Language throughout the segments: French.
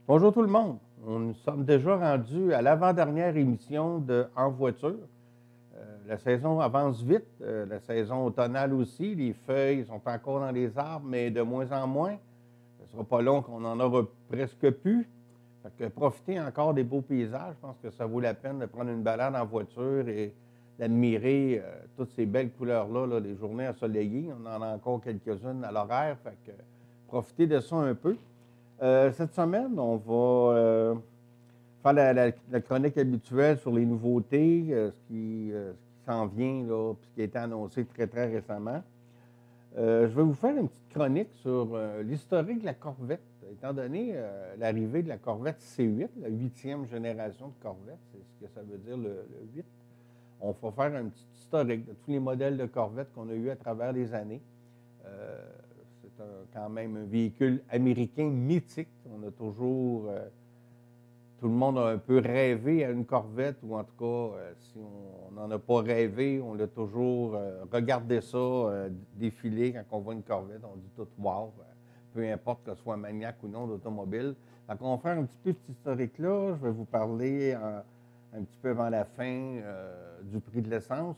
Bonjour tout le monde. Nous sommes déjà rendus à l'avant-dernière émission de En voiture. La saison avance vite, la saison automnale aussi. Les feuilles sont encore dans les arbres, mais de moins en moins. Ce ne sera pas long qu'on en aura presque plus. Fait que profitez encore des beaux paysages. Je pense que ça vaut la peine de prendre une balade en voiture et d'admirer toutes ces belles couleurs-là, là, les journées ensoleillées. On en a encore quelques-unes à l'horaire. Fait que profitez de ça un peu. Cette semaine, on va faire la chronique habituelle sur les nouveautés, ce qui s'en vient, là, puis ce qui a été annoncé très, très récemment. Je vais vous faire une petite chronique sur l'historique de la Corvette, étant donné l'arrivée de la Corvette C8, la huitième génération de Corvette, c'est ce que ça veut dire le 8. On va faire un petit historique de tous les modèles de Corvette qu'on a eu à travers les années. C'est quand même un véhicule américain mythique. On a toujours, tout le monde a un peu rêvé à une Corvette, ou en tout cas, si on n'en a pas rêvé, on l'a toujours regardé ça défiler quand on voit une Corvette. On dit tout wow, peu importe que ce soit maniaque ou non d'automobile. Donc, on va faire un petit peu cet historique-là. Je vais vous parler un petit peu avant la fin du prix de l'essence,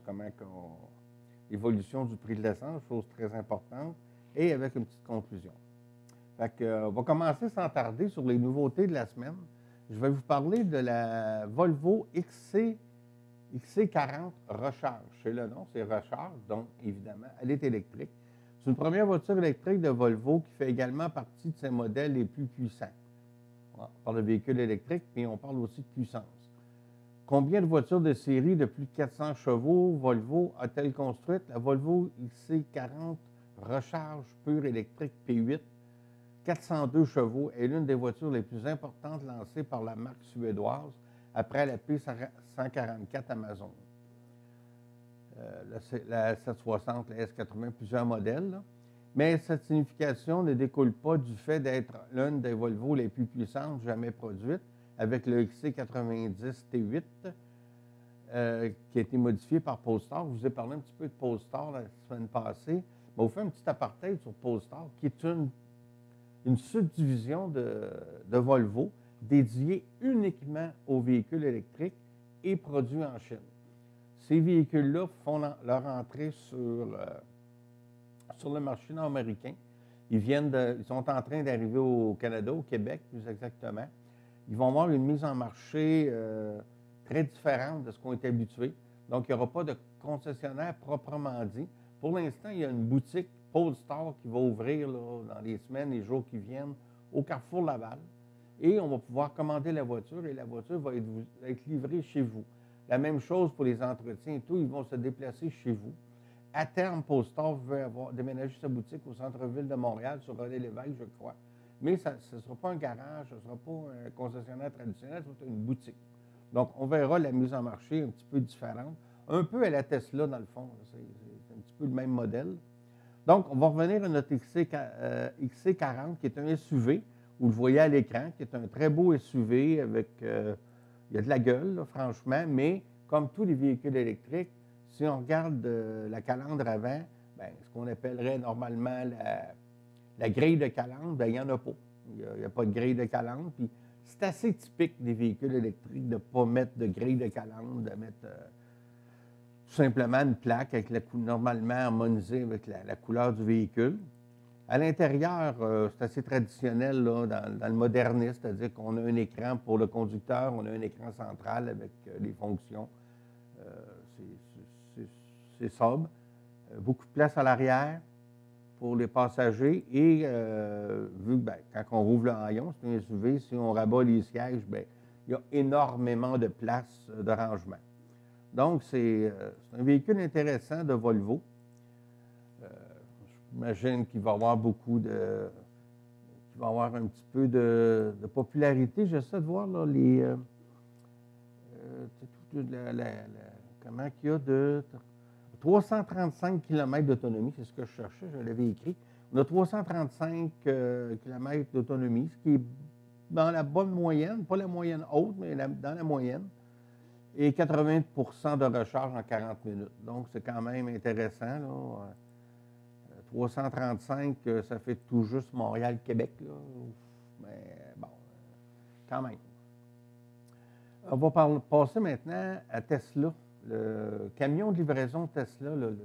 l'évolution du prix de l'essence, chose très importante, et avec une petite conclusion. Fait que, on va commencer sans tarder sur les nouveautés de la semaine. Je vais vous parler de la Volvo XC40 Recharge. C'est le nom, c'est Recharge, donc évidemment, elle est électrique. C'est une première voiture électrique de Volvo qui fait également partie de ses modèles les plus puissants. On parle de véhicules électriques, puis on parle aussi de puissance. Combien de voitures de série de plus de 400 chevaux Volvo a-t-elle construite? La Volvo XC40 Recharge pure électrique P8, 402 chevaux, est l'une des voitures les plus importantes lancées par la marque suédoise après la P144 Amazon. La 760, la S80, plusieurs modèles. Là. Mais cette signification ne découle pas du fait d'être l'une des Volvo les plus puissantes jamais produites, avec le XC90 T8, qui a été modifié par Polestar. Je vous ai parlé un petit peu de Polestar la semaine passée. Je vais vous faire un petit apartheid sur Polestar, qui est une subdivision de Volvo dédiée uniquement aux véhicules électriques et produits en Chine. Ces véhicules-là font leur entrée sur le marché nord-américain. Ils sont en train d'arriver au Canada, au Québec plus exactement. Ils vont avoir une mise en marché très différente de ce qu'on est habitué. Donc, il n'y aura pas de concessionnaire proprement dit. Pour l'instant, il y a une boutique Polestar qui va ouvrir là, dans les semaines, les jours qui viennent, au Carrefour Laval. Et on va pouvoir commander la voiture et la voiture va être livrée chez vous. La même chose pour les entretiens et tout, ils vont se déplacer chez vous. À terme, Polestar veut déménager sa boutique au centre-ville de Montréal, sur René-Lévesque, je crois. Mais ce ne sera pas un garage, ce ne sera pas un concessionnaire traditionnel, ce sera une boutique. Donc, on verra la mise en marché un petit peu différente. Un peu à la Tesla, dans le fond. C'est un petit peu le même modèle. Donc, on va revenir à notre XC40, qui est un SUV. Vous le voyez à l'écran, qui est un très beau SUV avec... il y a de la gueule, là, franchement, mais comme tous les véhicules électriques, si on regarde la calandre avant, bien, ce qu'on appellerait normalement la grille de calandre, bien, il n'y en a pas. Il n'y a pas de grille de calandre. Puis c'est assez typique des véhicules électriques de ne pas mettre de grille de calandre, de mettre tout simplement une plaque avec normalement harmonisée avec la couleur du véhicule. À l'intérieur, c'est assez traditionnel là, dans le modernisme, c'est-à-dire qu'on a un écran pour le conducteur, on a un écran central avec les fonctions. C'est sobre. Beaucoup de place à l'arrière pour les passagers et vu que quand on rouvre le haillon, c'est un SUV, si on rabat les sièges, bien, il y a énormément de place de rangement. Donc, c'est un véhicule intéressant de Volvo. J'imagine qu'il va avoir qu'il va avoir un petit peu de popularité. J'essaie de voir là, comment qu'il y a de 335 km d'autonomie, c'est ce que je cherchais, je l'avais écrit. On a 335 km d'autonomie, ce qui est dans la bonne moyenne, pas la moyenne haute, mais dans la moyenne. Et 80 de recharge en 40 minutes. Donc, c'est quand même intéressant. Là. 335, ça fait tout juste Montréal-Québec. Mais bon, quand même. On va passer maintenant à Tesla. Le camion de livraison Tesla, le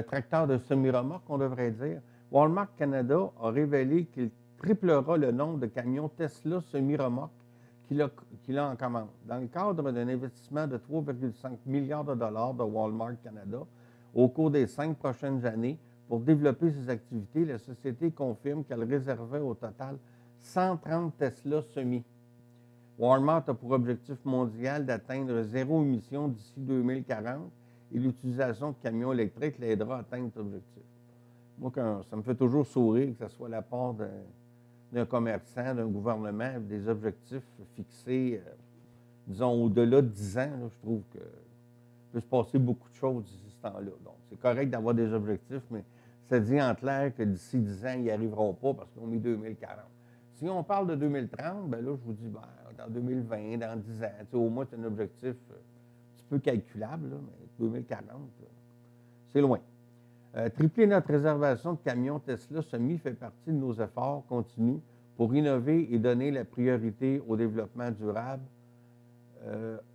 tracteur de semi-remorque, on devrait dire. Walmart Canada a révélé qu'il triplera le nombre de camions Tesla semi-remorque qu'il a en commande. Dans le cadre d'un investissement de 3,5 milliards de dollars de Walmart Canada au cours des 5 prochaines années pour développer ses activités, la société confirme qu'elle réservait au total 130 Tesla semi. Walmart a pour objectif mondial d'atteindre zéro émission d'ici 2040 et l'utilisation de camions électriques l'aidera à atteindre cet objectif. Moi, ça me fait toujours sourire que ce soit la part d'un commerçant, d'un gouvernement, avec des objectifs fixés, disons, au-delà de 10 ans. Là, je trouve que peut se passer beaucoup de choses d'ici ce temps-là. Donc, c'est correct d'avoir des objectifs, mais ça dit en clair que d'ici 10 ans, ils n'y arriveront pas parce qu'on met 2040. Si on parle de 2030, bien là, je vous dis, ben, dans 2020, dans 10 ans, au moins, c'est un objectif un petit peu calculable, là, mais 2040, c'est loin. Tripler notre réservation de camions Tesla semi fait partie de nos efforts continus pour innover et donner la priorité au développement durable,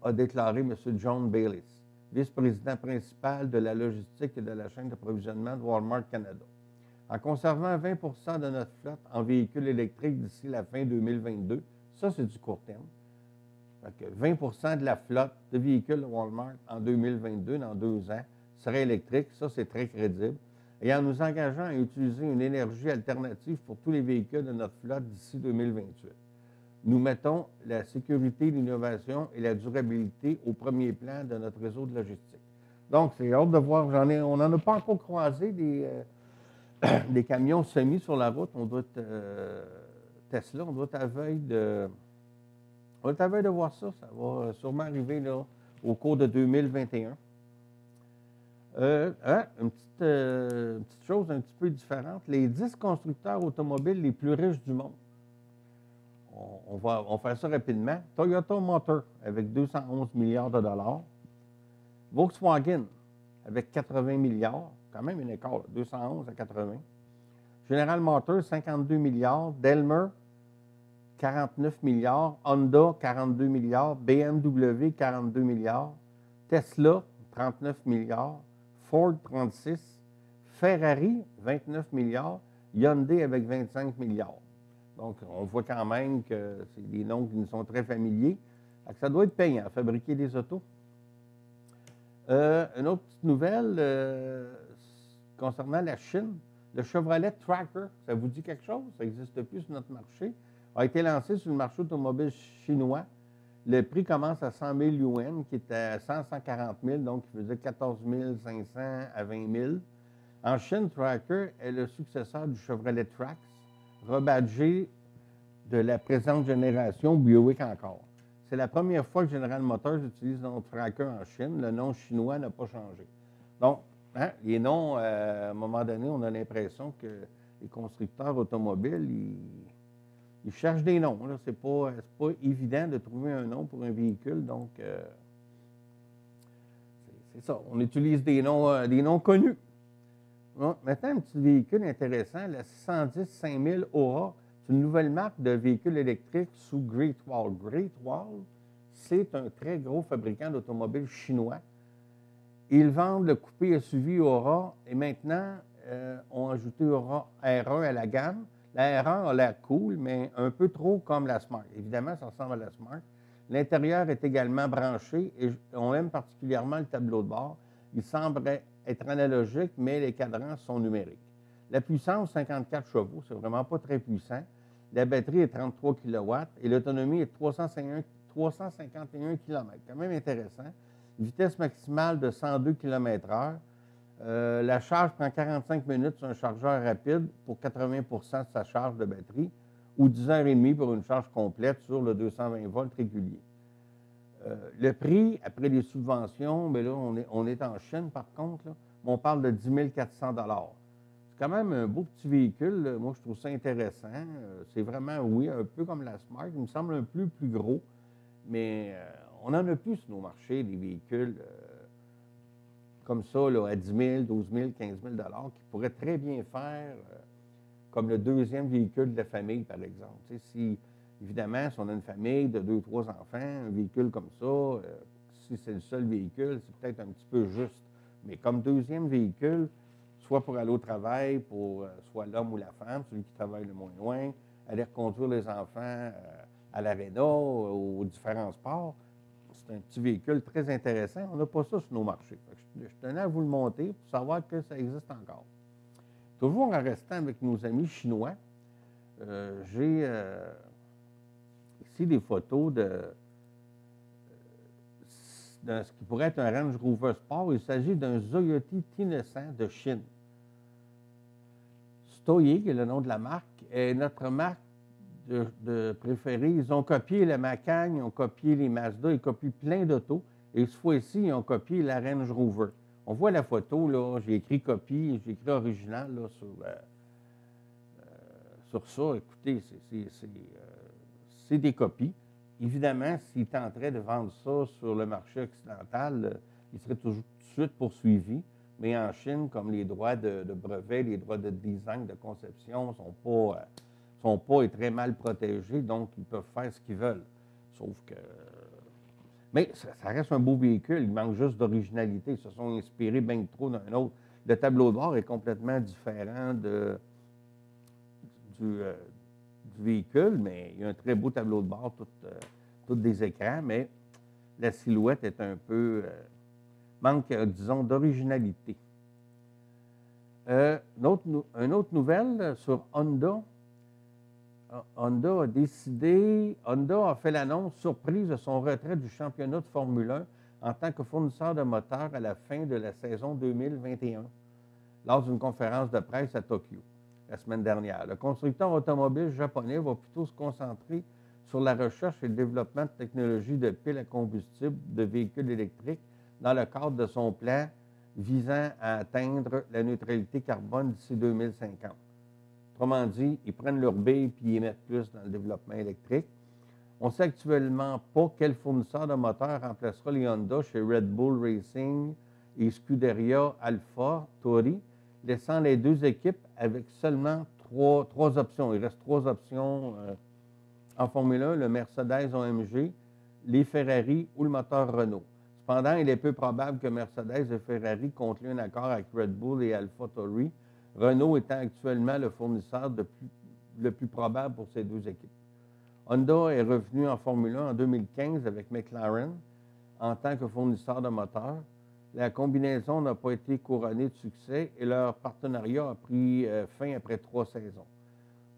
a déclaré M. John Bayliss, vice-président principal de la logistique et de la chaîne d'approvisionnement de Walmart Canada. En conservant 20 de notre flotte en véhicules électriques d'ici la fin 2022, ça, c'est du court terme. Donc, 20 de la flotte de véhicules de Walmart en 2022, dans 2 ans, serait électrique. Ça, c'est très crédible. Et en nous engageant à utiliser une énergie alternative pour tous les véhicules de notre flotte d'ici 2028. Nous mettons la sécurité, l'innovation et la durabilité au premier plan de notre réseau de logistique. Donc, c'est hâte de voir. On n'en a pas encore croisé des camions semi sur la route. On doit être Tesla, on doit être à veille de voir ça. Ça va sûrement arriver là, au cours de 2021. Une petite chose un petit peu différente. Les 10 constructeurs automobiles les plus riches du monde. On va faire ça rapidement. Toyota Motor avec 211 milliards de dollars. Volkswagen avec 80 milliards. Quand même un écart, 211 à 80. General Motors, 52 milliards. Daimler, 49 milliards. Honda, 42 milliards. BMW, 42 milliards. Tesla, 39 milliards. Ford, 36. Ferrari, 29 milliards. Hyundai avec 25 milliards. Donc, on voit quand même que c'est des noms qui nous sont très familiers. Donc, ça doit être payant, fabriquer des autos. Une autre petite nouvelle concernant la Chine. Le Chevrolet Tracker, ça vous dit quelque chose? Ça n'existe plus sur notre marché. A été lancé sur le marché automobile chinois. Le prix commence à 100 000 yuan, qui est à 140 000, donc qui faisait 14 500 à 20 000. En Chine, Tracker est le successeur du Chevrolet Trax, rebadgé de la présente génération Buick encore. C'est la première fois que General Motors utilise le nom Tracker en Chine. Le nom chinois n'a pas changé. Donc, les noms, à un moment donné, on a l'impression que les constructeurs automobiles, ils cherchent des noms. Ce n'est pas évident de trouver un nom pour un véhicule. Donc, c'est ça. On utilise des noms connus. Bon, maintenant, un petit véhicule intéressant, la 610 5000 Aura. C'est une nouvelle marque de véhicules électriques sous Great Wall. Great Wall, c'est un très gros fabricant d'automobiles chinois. Ils vendent le coupé SUV Aura et maintenant ont ajouté Aura R1 à la gamme. La R1 a l'air cool, mais un peu trop comme la Smart. Évidemment, ça ressemble à la Smart. L'intérieur est également branché et on aime particulièrement le tableau de bord. Il semble être analogique, mais les cadrans sont numériques. La puissance, 54 chevaux, c'est vraiment pas très puissant. La batterie est 33 kW et l'autonomie est 351 km. Quand même intéressant. Vitesse maximale de 102 km/h. La charge prend 45 minutes sur un chargeur rapide pour 80 de sa charge de batterie ou 10h30 pour une charge complète sur le 220 volts régulier. Le prix, après les subventions, bien là, on est en Chine par contre, là, on parle de 10 400 $. C'est quand même un beau petit véhicule. Là. Moi, je trouve ça intéressant. C'est vraiment, oui, un peu comme la Smart. Il me semble un peu plus gros, mais on en a plus sur nos marchés, des véhicules comme ça, là, à 10 000, 12 000, 15 000 $ qui pourraient très bien faire comme le deuxième véhicule de la famille, par exemple. Tu sais, évidemment, si on a une famille de 2, 3 enfants, un véhicule comme ça, si c'est le seul véhicule, c'est peut-être un petit peu juste. Mais comme deuxième véhicule, soit pour aller au travail, pour soit l'homme ou la femme, celui qui travaille le moins loin, aller reconduire les enfants à l'aréna, aux différents sports, c'est un petit véhicule très intéressant. On n'a pas ça sur nos marchés. Je tenais à vous le montrer pour savoir que ça existe encore. Toujours en restant avec nos amis chinois, j'ai ici des photos de ce qui pourrait être un Range Rover Sport. Il s'agit d'un Zoyoti T900 de Chine. Stoye, qui est le nom de la marque, est notre marque de préférée. Ils ont copié la Macan, ils ont copié les Mazda, ils copient plein d'autos. Et cette fois-ci, ils ont copié la Range Rover. On voit la photo, là, j'ai écrit copie, j'ai écrit original là, sur ça. Écoutez, c'est des copies. Évidemment, s'ils tenteraient de vendre ça sur le marché occidental, ils seraient toujours tout de suite poursuivis. Mais en Chine, comme les droits de brevet, les droits de design, de conception ne sont pas très mal protégés, donc ils peuvent faire ce qu'ils veulent. Sauf que... Mais ça reste un beau véhicule, il manque juste d'originalité. Ils se sont inspirés bien trop d'un autre. Le tableau de bord est complètement différent du véhicule, mais il y a un très beau tableau de bord, tous des écrans, mais la silhouette est un peu... manque, disons, d'originalité. Une autre nouvelle sur Honda. Honda a fait l'annonce surprise de son retrait du championnat de Formule 1 en tant que fournisseur de moteurs à la fin de la saison 2021, lors d'une conférence de presse à Tokyo la semaine dernière. Le constructeur automobile japonais va plutôt se concentrer sur la recherche et le développement de technologies de piles à combustible de véhicules électriques dans le cadre de son plan visant à atteindre la neutralité carbone d'ici 2050. Autrement dit, ils prennent leur bille et ils mettent plus dans le développement électrique. On ne sait actuellement pas quel fournisseur de moteurs remplacera les Honda chez Red Bull Racing et Scuderia Alfa Tauri, laissant les deux équipes avec seulement trois options. Il reste 3 options en Formule 1, le Mercedes AMG, les Ferrari ou le moteur Renault. Cependant, il est peu probable que Mercedes et Ferrari concluent un accord avec Red Bull et Alfa Tauri, Renault étant actuellement le fournisseur le plus probable pour ces deux équipes. Honda est revenu en Formule 1 en 2015 avec McLaren en tant que fournisseur de moteurs. La combinaison n'a pas été couronnée de succès et leur partenariat a pris fin après 3 saisons.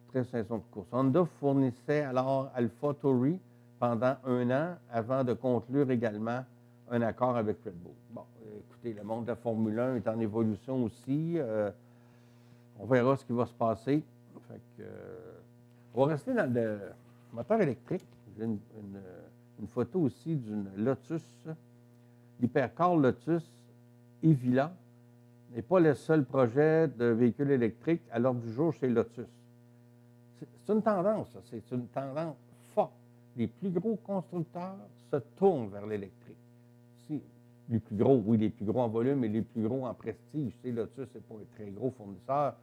13 saisons de course. Honda fournissait alors Alfa Tauri pendant 1 an avant de conclure également un accord avec Red Bull. Bon, écoutez, le monde de la Formule 1 est en évolution aussi. On verra ce qui va se passer. Fait que, on va rester dans le moteur électrique. J'ai une photo aussi d'une Lotus, l'Hypercar Lotus Evila n'est pas le seul projet de véhicule électrique à l'ordre du jour chez Lotus. C'est une tendance, ça. C'est une tendance forte. Les plus gros constructeurs se tournent vers l'électrique. Les plus gros, oui, les plus gros en volume et les plus gros en prestige. Tu sais, Lotus, ce n'est pas un très gros fournisseur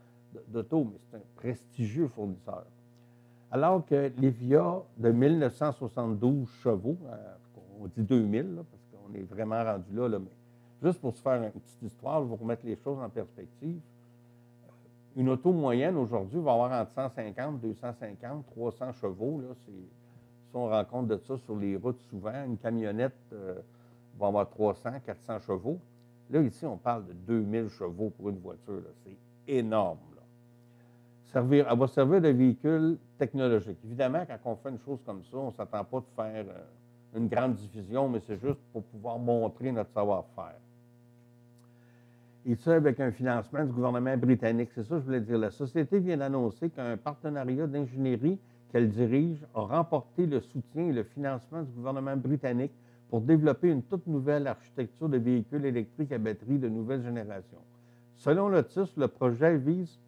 d'auto, mais c'est un prestigieux fournisseur. Alors que l'Evia de 1972 chevaux, on dit 2000, là, parce qu'on est vraiment rendu là, mais juste pour se faire une petite histoire, vous remettre les choses en perspective, une auto moyenne aujourd'hui va avoir entre 150, 250, 300 chevaux. Là, si on rencontre de ça sur les routes souvent, une camionnette va avoir 300, 400 chevaux. Là, ici, on parle de 2000 chevaux pour une voiture. C'est énorme. Là. Elle va servir de véhicule technologique. Évidemment, quand on fait une chose comme ça, on ne s'attend pas de faire une grande diffusion, mais c'est juste pour pouvoir montrer notre savoir-faire. Et ça, avec un financement du gouvernement britannique. C'est ça que je voulais dire. La société vient d'annoncer qu'un partenariat d'ingénierie qu'elle dirige a remporté le soutien et le financement du gouvernement britannique pour développer une toute nouvelle architecture de véhicules électriques à batterie de nouvelle génération. Selon Lotus, le projet vise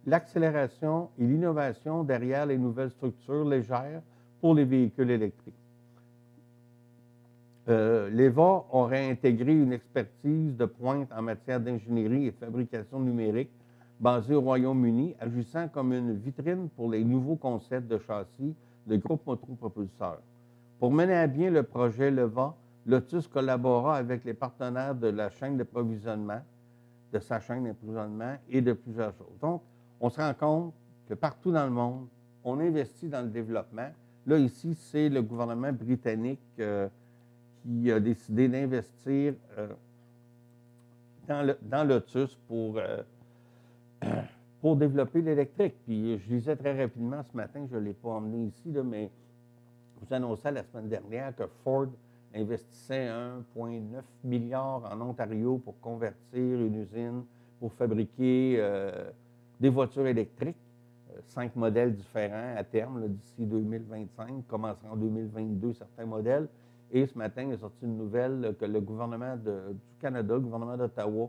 l'accélération et l'innovation derrière les nouvelles structures légères pour les véhicules électriques. L'EVA aurait intégré une expertise de pointe en matière d'ingénierie et de fabrication numérique basé au Royaume-Uni, agissant comme une vitrine pour les nouveaux concepts de châssis de groupes motopropulseurs. Pour mener à bien le projet LEVA, Lotus collabora avec les partenaires de la chaîne d'approvisionnement, de sa chaîne d'approvisionnement et de plusieurs choses. Donc, on se rend compte que partout dans le monde, on investit dans le développement. Là, ici, c'est le gouvernement britannique qui a décidé d'investir dans Lotus pour développer l'électrique. Puis je lisais très rapidement ce matin, je ne l'ai pas emmené ici, là, mais je vous annonçais la semaine dernière que Ford investissait 1,9 milliard en Ontario pour convertir une usine pour fabriquer des voitures électriques, 5 modèles différents à terme d'ici 2025, commencera en 2022 certains modèles. Et ce matin, il est sorti une nouvelle que le gouvernement du Canada, le gouvernement d'Ottawa,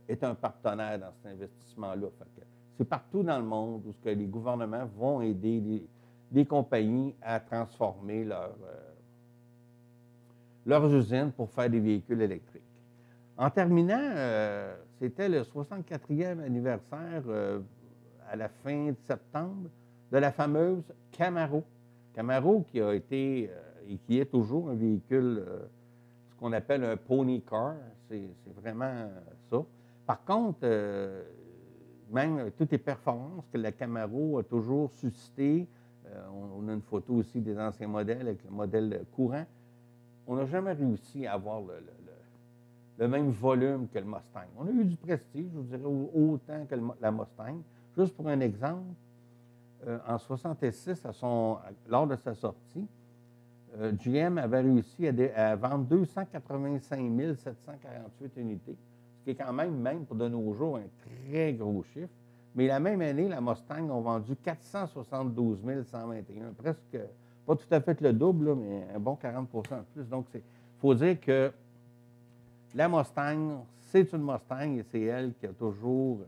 est un partenaire dans cet investissement-là. C'est partout dans le monde où les gouvernements vont aider les compagnies à transformer leurs usines pour faire des véhicules électriques. En terminant, c'était le 64e anniversaire à la fin de septembre de la fameuse Camaro. Camaro qui a été et qui est toujours un véhicule, ce qu'on appelle un pony car, c'est vraiment ça. Par contre, même toutes les performances que la Camaro a toujours suscité, on a une photo aussi des anciens modèles avec le modèle courant, on n'a jamais réussi à avoir le même volume que le Mustang. On a eu du prestige, je vous dirais, autant que la Mustang. Juste pour un exemple, en 1966, lors de sa sortie, GM avait réussi à vendre 285 748 unités, ce qui est quand même pour de nos jours, un très gros chiffre. Mais la même année, la Mustang a vendu 472 121, presque, pas tout à fait le double, là, mais un bon 40 de plus. Donc, il faut dire que la Mustang, c'est une Mustang et c'est elle qui a toujours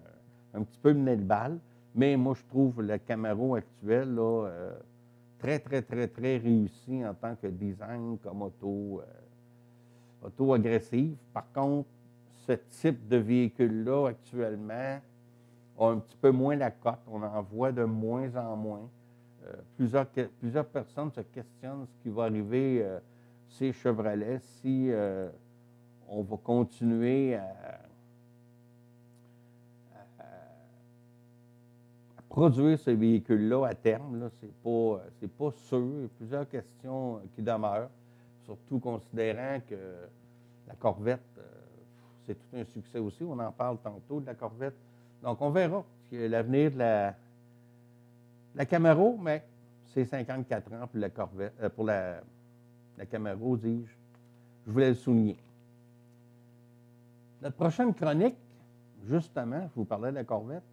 un petit peu mené le bal. Mais moi, je trouve le Camaro actuel là, très, très, très, très réussi en tant que design comme auto agressive. Par contre, ce type de véhicule-là, actuellement, a un petit peu moins la cote. On en voit de moins en moins. Plusieurs personnes se questionnent ce qui va arriver chez Chevrolet si on va continuer à produire ce véhicule-là à terme. C'est pas sûr. Il y a plusieurs questions qui demeurent, surtout considérant que la Corvette, c'est tout un succès aussi. On en parle tantôt de la Corvette. Donc, on verra l'avenir de la Camaro, mais c'est 54 ans pour la Corvette, pour la Camaro, dis-je. Je voulais le souligner. Notre prochaine chronique, justement, je vous parlais de la Corvette.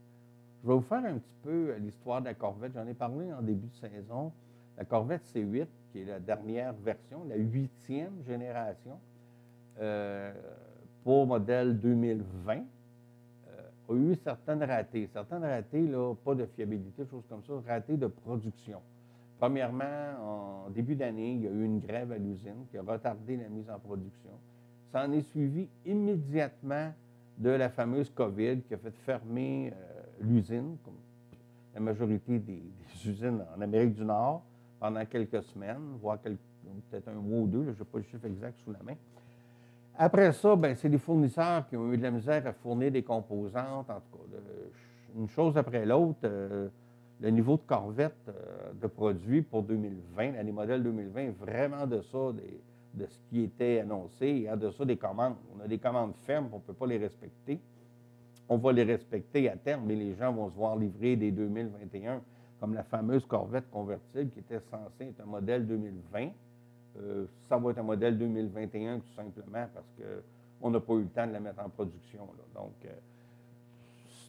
Je vais vous faire un petit peu l'histoire de la Corvette. J'en ai parlé en début de saison. La Corvette C8, qui est la dernière version, la 8e génération, pour modèle 2020, a eu certaines ratées. Certaines ratées, là, pas de fiabilité, choses comme ça, ratées de production. Premièrement, en début d'année, il y a eu une grève à l'usine qui a retardé la mise en production. Ça en est suivi immédiatement de la fameuse COVID qui a fait fermer l'usine, comme la majorité des usines en Amérique du Nord, pendant quelques semaines, voire peut-être un mois ou deux, je n'ai pas le chiffre exact sous la main. Après ça, c'est les fournisseurs qui ont eu de la misère à fournir des composantes, en tout cas, une chose après l'autre. Le niveau de Corvette de produits pour 2020, les modèles 2020, est vraiment en deçà de ce qui était annoncé et en deçà des commandes. On a des commandes fermes, on ne peut pas les respecter. On va les respecter à terme, mais les gens vont se voir livrer des 2021, comme la fameuse Corvette convertible qui était censée être un modèle 2020. Ça va être un modèle 2021 tout simplement parce qu'on n'a pas eu le temps de la mettre en production. Là. Donc,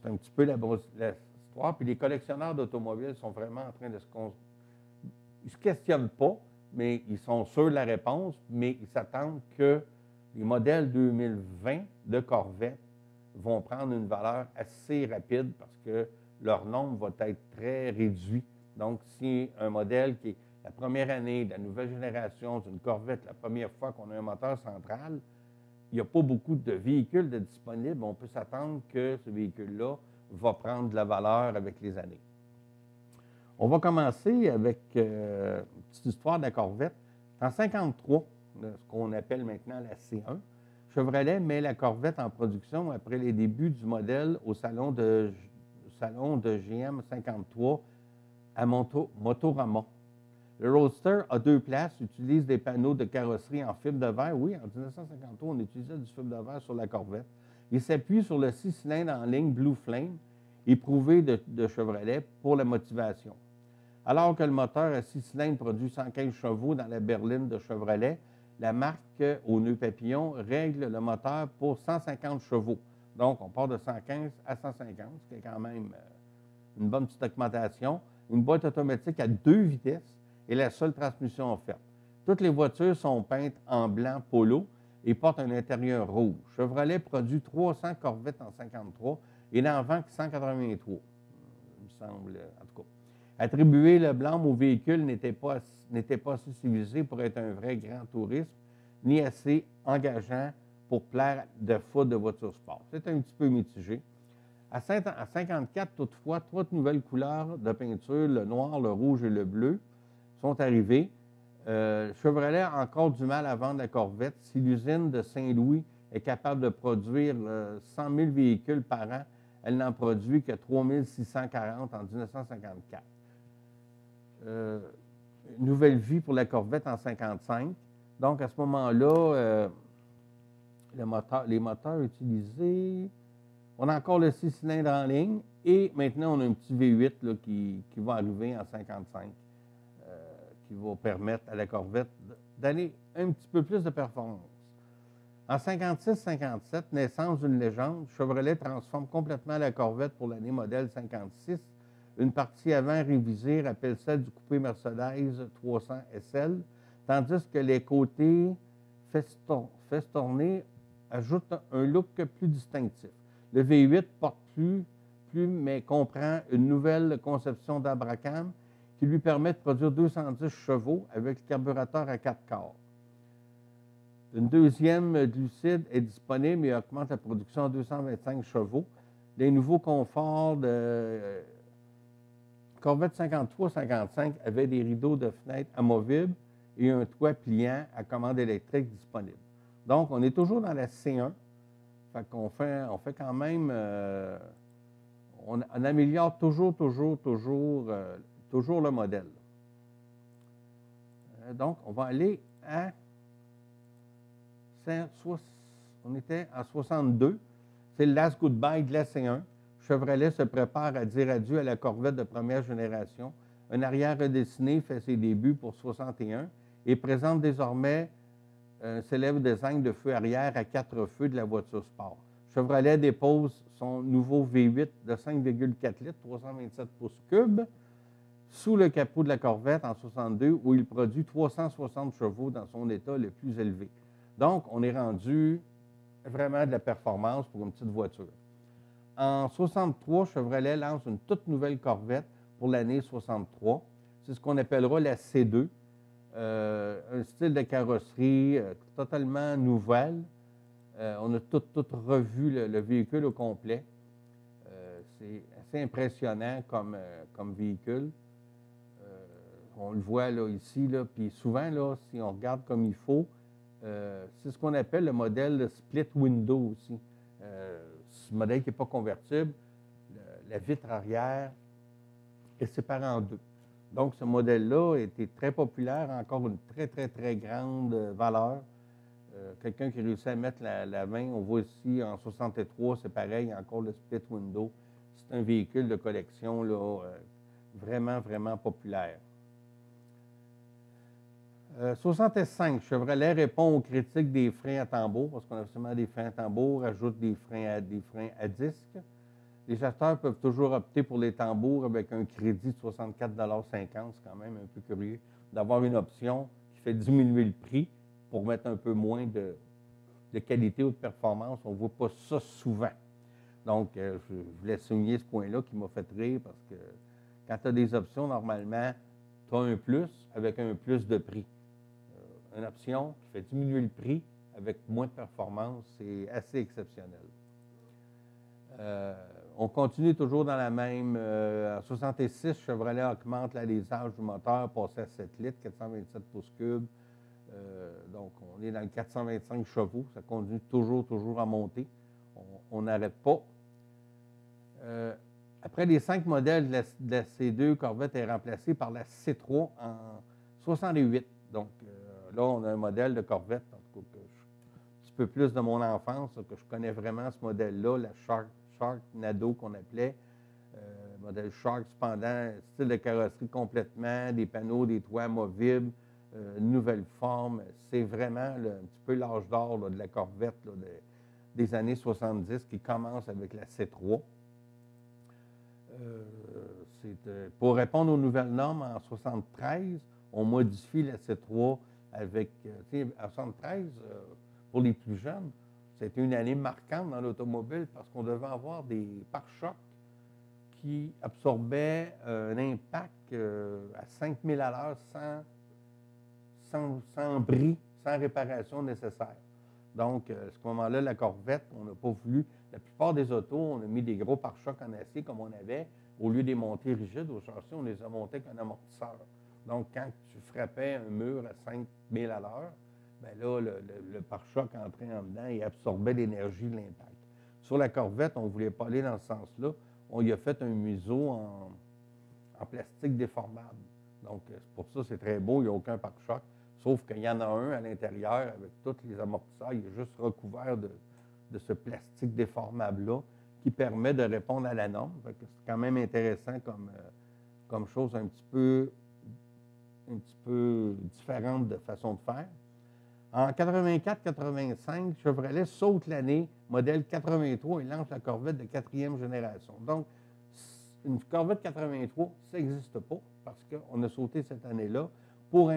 c'est un petit peu l'histoire. Puis les collectionneurs d'automobiles sont vraiment en train de ils ne se questionnent pas, mais ils sont sûrs de la réponse, mais ils s'attendent que les modèles 2020 de Corvette vont prendre une valeur assez rapide parce que leur nombre va être très réduit. Donc, si un modèle qui est la première année de la nouvelle génération d'une Corvette, la première fois qu'on a un moteur central, il n'y a pas beaucoup de véhicules disponibles. On peut s'attendre que ce véhicule-là va prendre de la valeur avec les années. On va commencer avec une petite histoire de la Corvette. En 1953, ce qu'on appelle maintenant la C1, Chevrolet met la Corvette en production après les débuts du modèle au salon de GM 53 à Motorama. Le Roadster a 2 places, utilise des panneaux de carrosserie en fibre de verre. Oui, en 1953, on utilisait du fibre de verre sur la Corvette. Il s'appuie sur le 6 cylindres en ligne Blue Flame, éprouvé de Chevrolet pour la motivation. Alors que le moteur à 6 cylindres produit 115 chevaux dans la berline de Chevrolet, la marque au nœud papillon règle le moteur pour 150 chevaux. Donc, on part de 115 à 150, ce qui est quand même une bonne petite augmentation. Une boîte automatique à 2 vitesses et la seule transmission offerte. Toutes les voitures sont peintes en blanc polo et portent un intérieur rouge. Chevrolet produit 300 Corvettes en 1953 et n'en vend que 183. Il me semble, en tout cas. Attribuer le blanc au véhicule n'était pas assez civilisé pour être un vrai grand tourisme, ni assez engageant pour plaire de foule de voitures sport. C'est un petit peu mitigé. À 1954, toutefois, 3 nouvelles couleurs de peinture, le noir, le rouge et le bleu, sont arrivées. Chevrolet a encore du mal à vendre la Corvette. Si l'usine de Saint-Louis est capable de produire 100 000 véhicules par an, elle n'en produit que 3 640 en 1954. Nouvelle vie pour la Corvette en 1955. Donc, à ce moment-là, les moteurs utilisés, on a encore le 6 cylindres en ligne et maintenant, on a un petit V8 là, qui va arriver en 1955, qui va permettre à la Corvette d'aller un petit peu plus de performance. En 1956-57, naissance d'une légende, Chevrolet transforme complètement la Corvette pour l'année modèle 56. Une partie avant révisée rappelle celle du coupé Mercedes 300 SL, tandis que les côtés festonnés ajoutent un look plus distinctif. Le V8 porte plus, mais comprend une nouvelle conception d'Abraham qui lui permet de produire 210 chevaux avec le carburateur à 4 quarts. Une deuxième glucide est disponible et augmente la production à 225 chevaux. Les nouveaux conforts de Corvette 53-55 avaient des rideaux de fenêtres amovibles et un toit pliant à commande électrique disponible. Donc, on est toujours dans la C1. Fait qu'on fait quand même, on améliore toujours le modèle. Donc, on va aller à, on était à 62. C'est le last goodbye de la C1. Chevrolet se prépare à dire adieu à la Corvette de première génération. Un arrière redessiné fait ses débuts pour 61 et présente désormais un célèbre design de feu arrière à 4 feux de la voiture sport. Chevrolet dépose son nouveau V8 de 5,4 litres, 327 pouces cubes, sous le capot de la Corvette en 62, où il produit 360 chevaux dans son état le plus élevé. Donc, on est rendu vraiment de la performance pour une petite voiture. En 63, Chevrolet lance une toute nouvelle Corvette pour l'année 63. C'est ce qu'on appellera la C2. Un style de carrosserie totalement nouvelle. On a tout revu le véhicule au complet. C'est assez impressionnant comme véhicule. On le voit là, ici, là, puis souvent, là, si on regarde comme il faut, c'est ce qu'on appelle le modèle split window aussi. Ce modèle qui n'est pas convertible, la vitre arrière est séparée en deux. Donc, ce modèle-là a été très populaire, encore une très, très, très grande valeur. Quelqu'un qui réussit à mettre la main, on voit ici en 63, c'est pareil, encore le split window. C'est un véhicule de collection là, vraiment, vraiment populaire. 65, Chevrolet répond aux critiques des freins à tambour, parce qu'on a seulement des freins à tambour, ajoute des freins à disque. Les acheteurs peuvent toujours opter pour les tambours avec un crédit de 64,50 $. C'est quand même un peu curieux d'avoir une option qui fait diminuer le prix pour mettre un peu moins de qualité ou de performance. On ne voit pas ça souvent. Donc, je voulais souligner ce point-là qui m'a fait rire parce que quand tu as des options, normalement, tu as un plus avec un plus de prix. Une option qui fait diminuer le prix avec moins de performance, c'est assez exceptionnel. On continue toujours dans la même. En 66, Chevrolet augmente l'alésage du moteur, passé à 7 litres, 427 pouces cubes. Donc, on est dans le 425 chevaux. Ça continue toujours à monter. On n'arrête pas. Après les 5 modèles de la C2, Corvette est remplacée par la C3 en 68. Donc, là, on a un modèle de Corvette, en tout cas, un petit peu plus de mon enfance, là, que je connais vraiment ce modèle-là, la Sharknado qu'on appelait. Modèle Shark, cependant, style de carrosserie complètement, des panneaux, des toits amovibles, une nouvelle forme. C'est vraiment un petit peu l'âge d'or de la Corvette là, des années 70 qui commence avec la C3. Pour répondre aux nouvelles normes, en 73, on modifie la C3 avec, en 73, pour les plus jeunes, c'était une année marquante dans l'automobile parce qu'on devait avoir des pare-chocs qui absorbaient un impact à 5000 à l'heure sans bris, sans réparation nécessaire. Donc, à ce moment-là, la Corvette, on n'a pas voulu. La plupart des autos, on a mis des gros pare-chocs en acier comme on avait. Au lieu des monter rigides au châssis, on les a montés avec un amortisseur. Donc, quand tu frappais un mur à 5000 à l'heure, bien là, le pare-choc entrait en dedans et absorbait l'énergie de l'impact. Sur la Corvette, on ne voulait pas aller dans ce sens-là. On y a fait un museau en plastique déformable. Donc, pour ça, c'est très beau, il n'y a aucun pare-choc. Sauf qu'il y en a un à l'intérieur avec tous les amortisseurs. Il est juste recouvert de ce plastique déformable-là qui permet de répondre à la norme. C'est quand même intéressant comme chose un petit peu différente de façon de faire. En 84-85, Chevrolet saute l'année, modèle 83, et lance la Corvette de 4e génération. Donc, une Corvette 83, ça n'existe pas parce qu'on a sauté cette année-là pour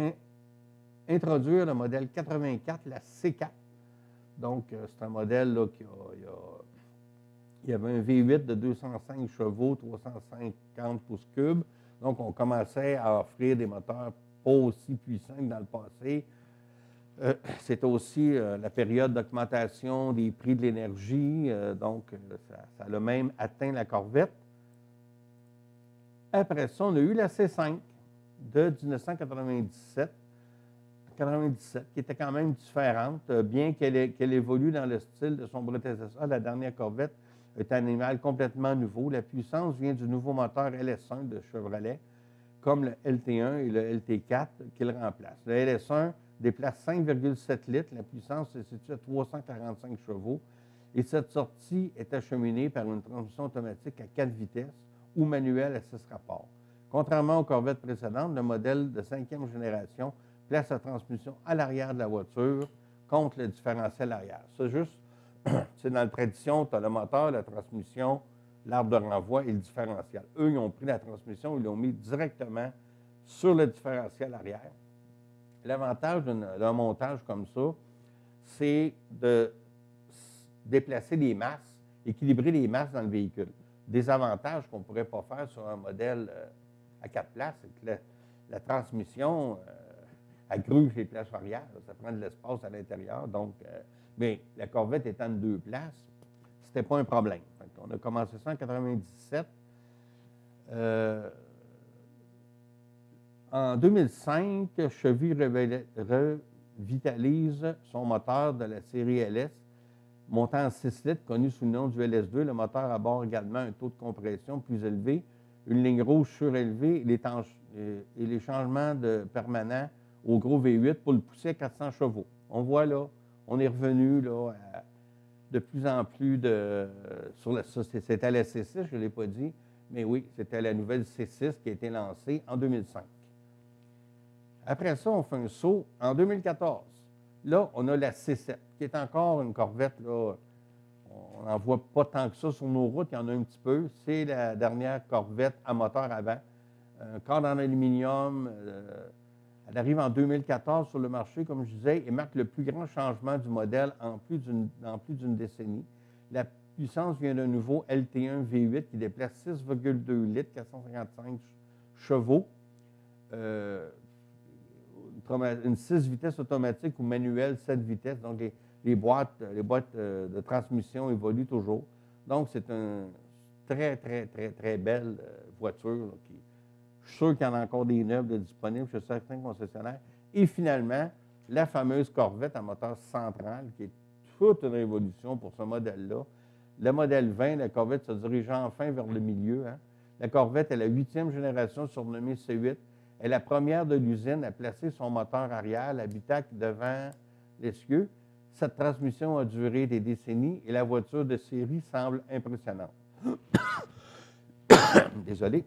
introduire le modèle 84, la C4. Donc, c'est un modèle là, il y avait un V8 de 205 chevaux, 350 pouces cubes. Donc, on commençait à offrir des moteurs pas aussi puissants que dans le passé. C'était aussi la période d'augmentation des prix de l'énergie. Donc, ça a même atteint la Corvette. Après ça, on a eu la C5 de 1997. Qui était quand même différente, bien qu'elle évolue dans le style de son prédécesseur. La dernière Corvette est un animal complètement nouveau. La puissance vient du nouveau moteur LS1 de Chevrolet, comme le LT1 et le LT4 qui le remplacent. Le LS1 déplace 5,7 litres. La puissance se situe à 345 chevaux. Et cette sortie est acheminée par une transmission automatique à 4 vitesses ou manuelle à 6 rapports. Contrairement aux Corvettes précédentes, le modèle de 5e génération place la transmission à l'arrière de la voiture contre le différentiel arrière. C'est juste, c'est dans la tradition, tu as le moteur, la transmission, l'arbre de renvoi et le différentiel. Eux, ils ont pris la transmission, ils l'ont mis directement sur le différentiel arrière. L'avantage d'un montage comme ça, c'est de déplacer les masses, équilibrer les masses dans le véhicule. Des avantages qu'on ne pourrait pas faire sur un modèle à 4 places, c'est que la transmission elle gruge les places arrière, ça prend de l'espace à l'intérieur. Donc, mais la Corvette étant de 2 places, c'était pas un problème. Donc, on a commencé ça en 97. En 2005, Chevy revitalise son moteur de la série LS, montant en 6 litres, connu sous le nom du LS2. Le moteur aborde également un taux de compression plus élevé, une ligne rouge surélevée et les changements permanents au gros V8 pour le pousser à 400 chevaux. On voit là, on est revenu là, de plus en plus c'était la C6, je ne l'ai pas dit, mais oui, c'était la nouvelle C6 qui a été lancée en 2005. Après ça, on fait un saut en 2014. Là, on a la C7, qui est encore une Corvette, là, on n'en voit pas tant que ça sur nos routes, il y en a un petit peu. C'est la dernière Corvette à moteur avant. Un cadre en aluminium. Elle arrive en 2014 sur le marché, comme je disais, et marque le plus grand changement du modèle en plus d'une décennie. La puissance vient d'un nouveau LT1 V8 qui déplace 6,2 litres, 455 chevaux. Une 6 vitesses automatique ou manuelle 7 vitesses. Donc, les boîtes de transmission évoluent toujours. Donc, c'est un très, très, très, très belle voiture. Là, je suis sûr qu'il y en a encore des neuves de disponibles chez certains concessionnaires. Et finalement, la fameuse Corvette à moteur central, qui est toute une révolution pour ce modèle-là. Le modèle 20, la Corvette se dirige enfin vers le milieu. Hein. La Corvette est la 8e génération surnommée C8. Elle est la première de l'usine à placer son moteur arrière, l'habitacle devant l'essieu. Cette transmission a duré des décennies et la voiture de série semble impressionnante. Désolé.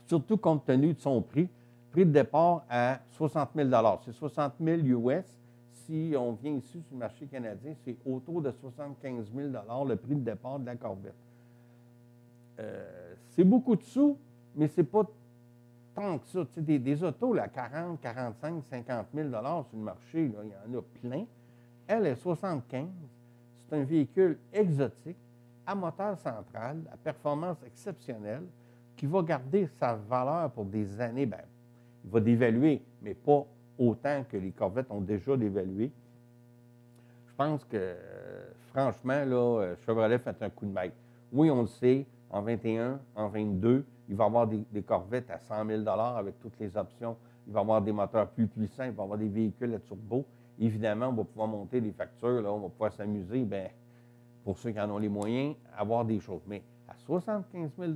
Surtout compte tenu de son prix. Prix de départ à 60 000 $. C'est 60 000 US. Si on vient ici sur le marché canadien, c'est autour de 75 000 $ le prix de départ de la Corvette. C'est beaucoup de sous, mais c'est pas tant que ça. Tu sais, des autos là, à 40, 45, 50 000 $ sur le marché, là, il y en a plein. Elle est 75. C'est un véhicule exotique, à moteur central, à performance exceptionnelle, qui va garder sa valeur pour des années. Bien, il va dévaluer, mais pas autant que les Corvettes ont déjà dévalué. Je pense que, franchement, là, Chevrolet fait un coup de maître. Oui, on le sait, en 21, en 22, il va y avoir des Corvettes à 100 000 $ avec toutes les options. Il va y avoir des moteurs plus puissants, il va y avoir des véhicules à turbo. Évidemment, on va pouvoir monter des factures, là, on va pouvoir s'amuser, bien, pour ceux qui en ont les moyens, avoir des choses. Mais à 75 000 $,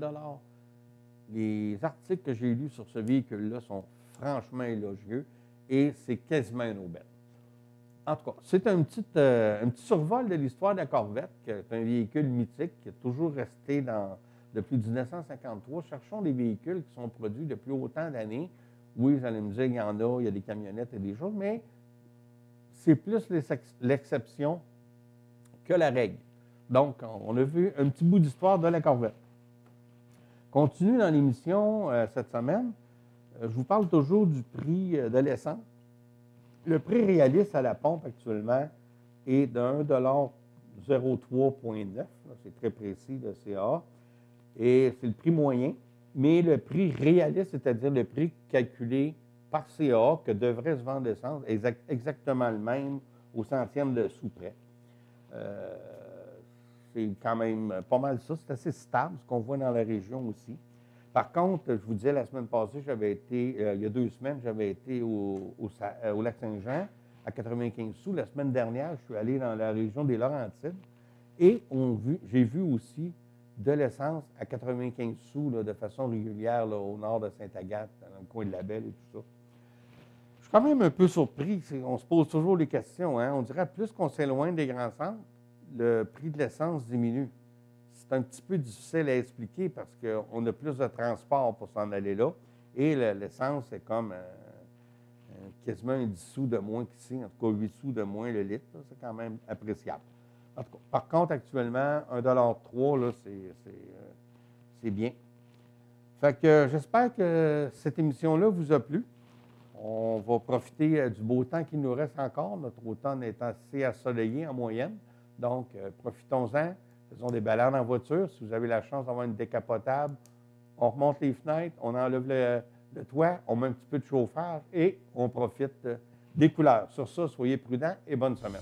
les articles que j'ai lus sur ce véhicule-là sont franchement élogieux et c'est quasiment un aubaine. En tout cas, c'est un petit survol de l'histoire de la Corvette, qui est un véhicule mythique qui est toujours resté depuis 1953. Cherchons des véhicules qui sont produits depuis autant d'années. Oui, vous allez me dire, il y a des camionnettes et des choses, mais c'est plus l'exception que la règle. Donc, on a vu un petit bout d'histoire de la Corvette. Continue dans l'émission cette semaine. Je vous parle toujours du prix de l'essence. Le prix réaliste à la pompe actuellement est de 1,03,9 $. C'est très précis, le CA. Et c'est le prix moyen. Mais le prix réaliste, c'est-à-dire le prix calculé par CA que devrait se vendre l'essence, est exactement le même au centième de sous près. C'est quand même pas mal ça. C'est assez stable, ce qu'on voit dans la région aussi. Par contre, je vous disais, la semaine passée, j'avais été, il y a 2 semaines, j'avais été au Lac-Saint-Jean à 95 sous. La semaine dernière, je suis allé dans la région des Laurentides et j'ai vu aussi de l'essence à 95 sous là, de façon régulière là, au nord de Sainte-Agathe, dans le coin de la Belle et tout ça. Je suis quand même un peu surpris. On se pose toujours les questions. Hein? On dirait plus qu'on s'éloigne des grands centres, le prix de l'essence diminue. C'est un petit peu difficile à expliquer parce qu'on a plus de transport pour s'en aller là. Et l'essence est comme quasiment un 10 sous de moins qu'ici, en tout cas 8 sous de moins le litre. C'est quand même appréciable. En tout cas, par contre, actuellement, 1,03 $, c'est bien. Fait que j'espère que cette émission-là vous a plu. On va profiter du beau temps qu'il nous reste encore. Notre automne est assez ensoleillé en moyenne. Donc, profitons-en. Faisons des balades en voiture. Si vous avez la chance d'avoir une décapotable, on remonte les fenêtres, on enlève le toit, on met un petit peu de chauffage et on profite des couleurs. Sur ça, soyez prudents et bonne semaine.